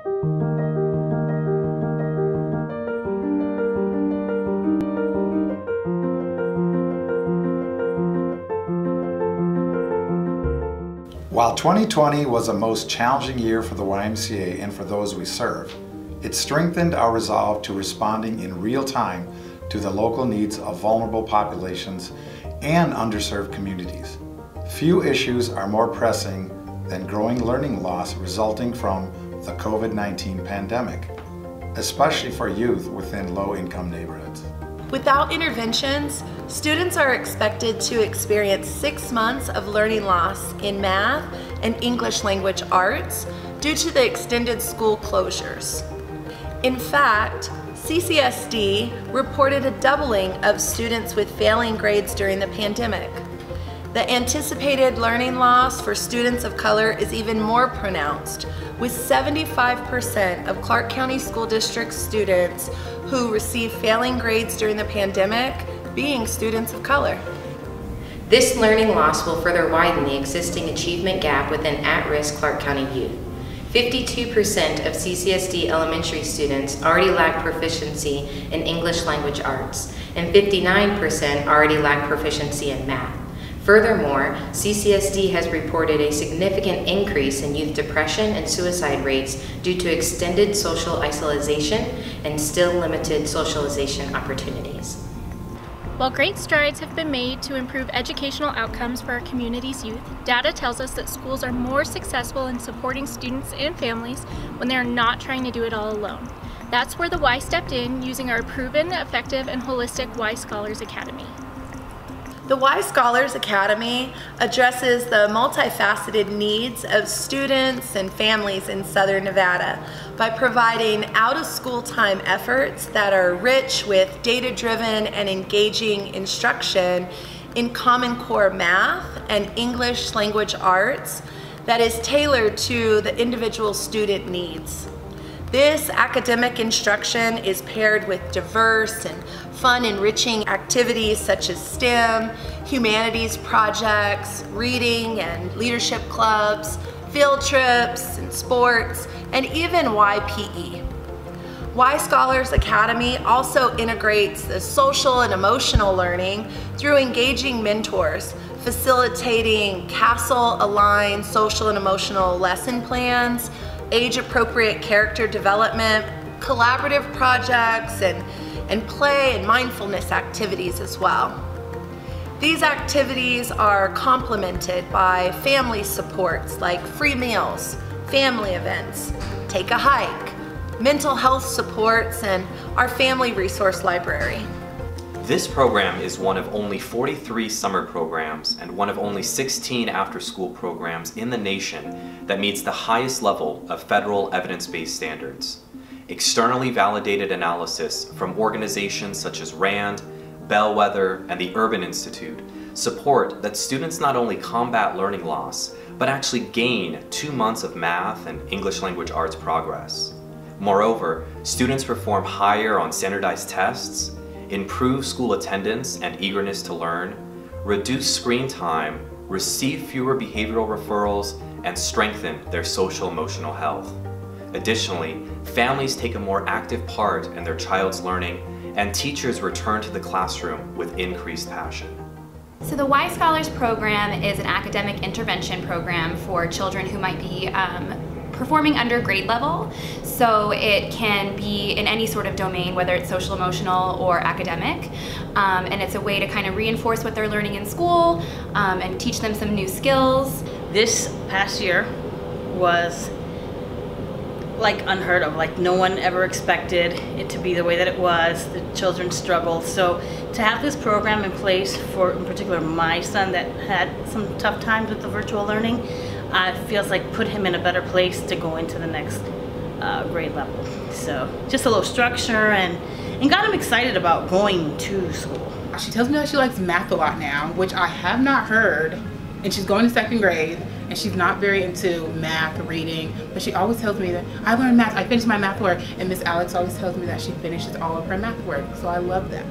While 2020 was a most challenging year for the YMCA and for those we serve, it strengthened our resolve to responding in real time to the local needs of vulnerable populations and underserved communities. Few issues are more pressing than growing learning loss resulting from the COVID-19 pandemic, especially for youth within low-income neighborhoods. Without interventions, students are expected to experience 6 months of learning loss in math and English language arts due to the extended school closures. In fact, CCSD reported a doubling of students with failing grades during the pandemic. The anticipated learning loss for students of color is even more pronounced, with 75% of Clark County School District students who received failing grades during the pandemic being students of color. This learning loss will further widen the existing achievement gap within at-risk Clark County youth. 52% of CCSD elementary students already lack proficiency in English language arts, and 59% already lack proficiency in math. Furthermore, CCSD has reported a significant increase in youth depression and suicide rates due to extended social isolation and still limited socialization opportunities. While great strides have been made to improve educational outcomes for our community's youth, data tells us that schools are more successful in supporting students and families when they are not trying to do it all alone. That's where the Y stepped in, using our proven, effective, and holistic Y Scholars Academy. The Y Scholars Academy addresses the multifaceted needs of students and families in Southern Nevada by providing out-of-school time efforts that are rich with data-driven and engaging instruction in Common Core math and English language arts that is tailored to the individual student needs. This academic instruction is paired with diverse and fun, enriching activities such as STEM, humanities projects, reading and leadership clubs, field trips and sports, and even YPE. Y Scholars Academy also integrates the social and emotional learning through engaging mentors, facilitating CASEL-aligned social and emotional lesson plans, age-appropriate character development, collaborative projects, and play and mindfulness activities as well. These activities are complemented by family supports like free meals, family events, take a hike, mental health supports, and our family resource library. This program is one of only 43 summer programs and one of only 16 after-school programs in the nation that meets the highest level of federal evidence-based standards. Externally validated analysis from organizations such as RAND, Bellwether, and the Urban Institute support that students not only combat learning loss, but actually gain 2 months of math and English language arts progress. Moreover, students perform higher on standardized tests, improve school attendance and eagerness to learn, reduce screen time, receive fewer behavioral referrals, and strengthen their social-emotional health. Additionally, families take a more active part in their child's learning, and teachers return to the classroom with increased passion. So the Y Scholars program is an academic intervention program for children who might be performing under grade level. So it can be in any sort of domain, whether it's social, emotional, or academic. And it's a way to kind of reinforce what they're learning in school and teach them some new skills. This past year was like unheard of. Like no one ever expected it to be the way that it was. The children struggled. So to have this program in place for, in particular, my son that had some tough times with the virtual learning, feels like put him in a better place to go into the next grade level. So just a little structure and got him excited about going to school. She tells me that she likes math a lot now, which I have not heard, and she's going to 2nd grade and she's not very into math or reading, but she always tells me that I learned math, I finished my math work, and Miss Alex always tells me that she finishes all of her math work, so I love that.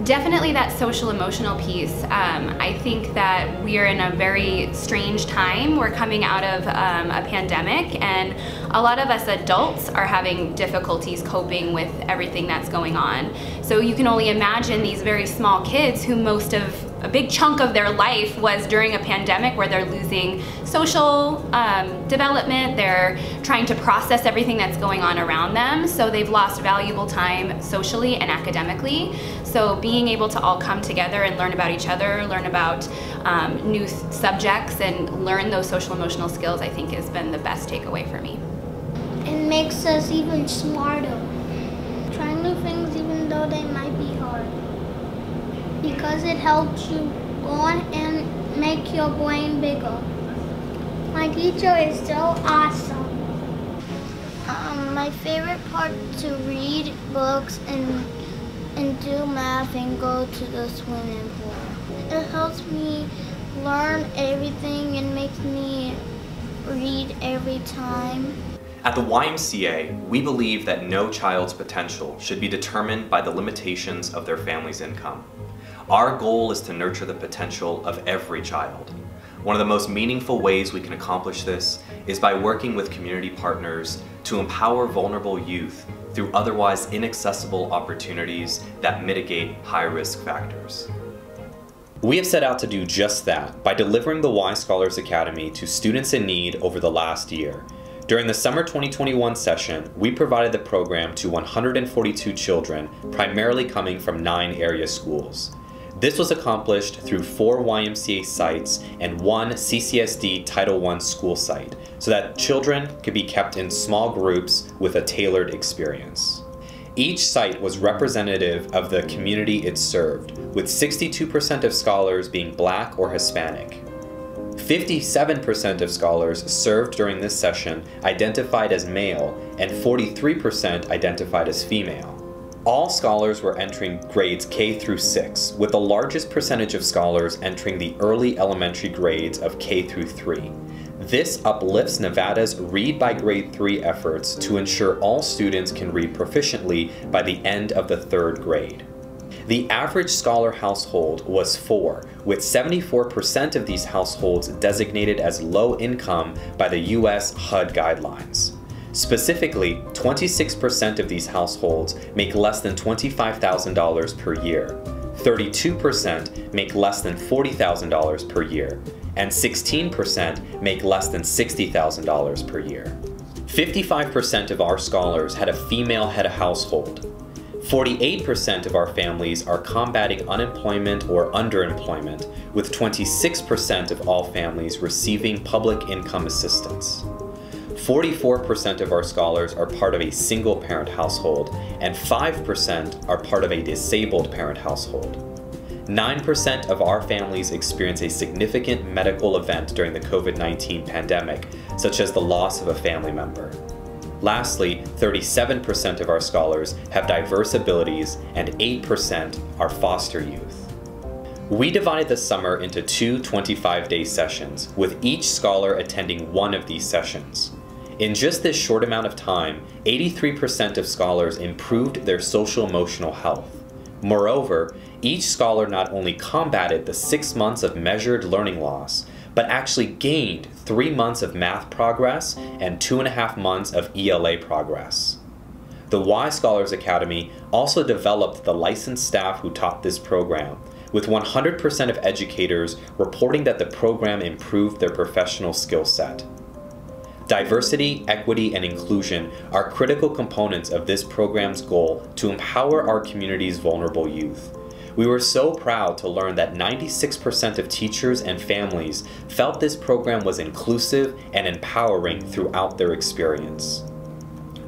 Definitely that social emotional piece. I think that we are in a very strange time. We're coming out of a pandemic, and a lot of us adults are having difficulties coping with everything that's going on. So you can only imagine these very small kids who a big chunk of their life was during a pandemic where they're losing social development, they're trying to process everything that's going on around them, so they've lost valuable time socially and academically. So being able to all come together and learn about each other, learn about new subjects, and learn those social emotional skills, I think has been the best takeaway for me. It makes us even smarter, trying new things even though they might be hard. Because it helps you go on and make your brain bigger. My teacher is so awesome. My favorite part to read books and do math and go to the swimming pool. It helps me learn everything and makes me read every time. At the YMCA, we believe that no child's potential should be determined by the limitations of their family's income. Our goal is to nurture the potential of every child. One of the most meaningful ways we can accomplish this is by working with community partners to empower vulnerable youth through otherwise inaccessible opportunities that mitigate high-risk factors. We have set out to do just that by delivering the Y Scholars Academy to students in need over the last year. During the summer 2021 session, we provided the program to 142 children, primarily coming from 9 area schools. This was accomplished through 4 YMCA sites and 1 CCSD Title I school site, so that children could be kept in small groups with a tailored experience. Each site was representative of the community it served, with 62% of scholars being Black or Hispanic. 57% of scholars served during this session identified as male, and 43% identified as female. All scholars were entering grades K through 6, with the largest percentage of scholars entering the early elementary grades of K through 3. This uplifts Nevada's Read by Grade 3 efforts to ensure all students can read proficiently by the end of the 3rd grade. The average scholar household was 4, with 74% of these households designated as low income by the U.S. HUD guidelines. Specifically, 26% of these households make less than $25,000 per year, 32% make less than $40,000 per year, and 16% make less than $60,000 per year. 55% of our scholars had a female head of household. 48% of our families are combating unemployment or underemployment, with 26% of all families receiving public income assistance. 44% of our scholars are part of a single-parent household, and 5% are part of a disabled parent household. 9% of our families experience a significant medical event during the COVID-19 pandemic, such as the loss of a family member. Lastly, 37% of our scholars have diverse abilities, and 8% are foster youth. We divided the summer into 2 25-day sessions, with each scholar attending one of these sessions. In just this short amount of time, 83% of scholars improved their social-emotional health. Moreover, each scholar not only combated the 6 months of measured learning loss, but actually gained 3 months of math progress and 2.5 months of ELA progress. The Y Scholars Academy also developed the licensed staff who taught this program, with 100% of educators reporting that the program improved their professional skill set. Diversity, equity, and inclusion are critical components of this program's goal to empower our community's vulnerable youth. We were so proud to learn that 96% of teachers and families felt this program was inclusive and empowering throughout their experience.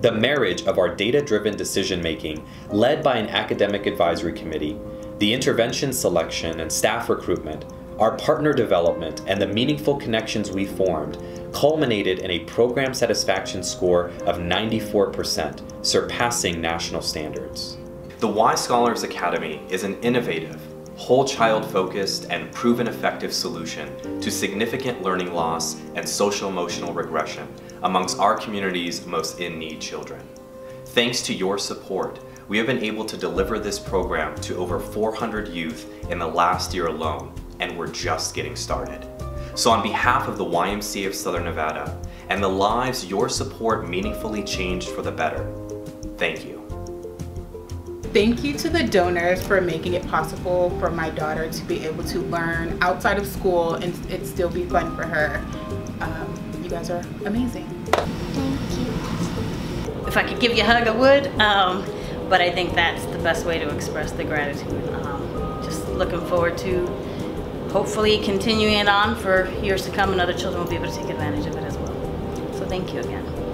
The marriage of our data-driven decision-making, led by an academic advisory committee, the intervention selection and staff recruitment, our partner development, and the meaningful connections we formed culminated in a program satisfaction score of 94%, surpassing national standards. The Y Scholars Academy is an innovative, whole child-focused, and proven effective solution to significant learning loss and social-emotional regression amongst our community's most in-need children. Thanks to your support, we have been able to deliver this program to over 400 youth in the last year alone, and we're just getting started. So on behalf of the YMCA of Southern Nevada and the lives your support meaningfully changed for the better. Thank you. Thank you to the donors for making it possible for my daughter to be able to learn outside of school and it still be fun for her. You guys are amazing. Thank you. If I could give you a hug, I would, but I think that's the best way to express the gratitude. Just looking forward to hopefully continuing it on for years to come, and other children will be able to take advantage of it as well. So thank you again.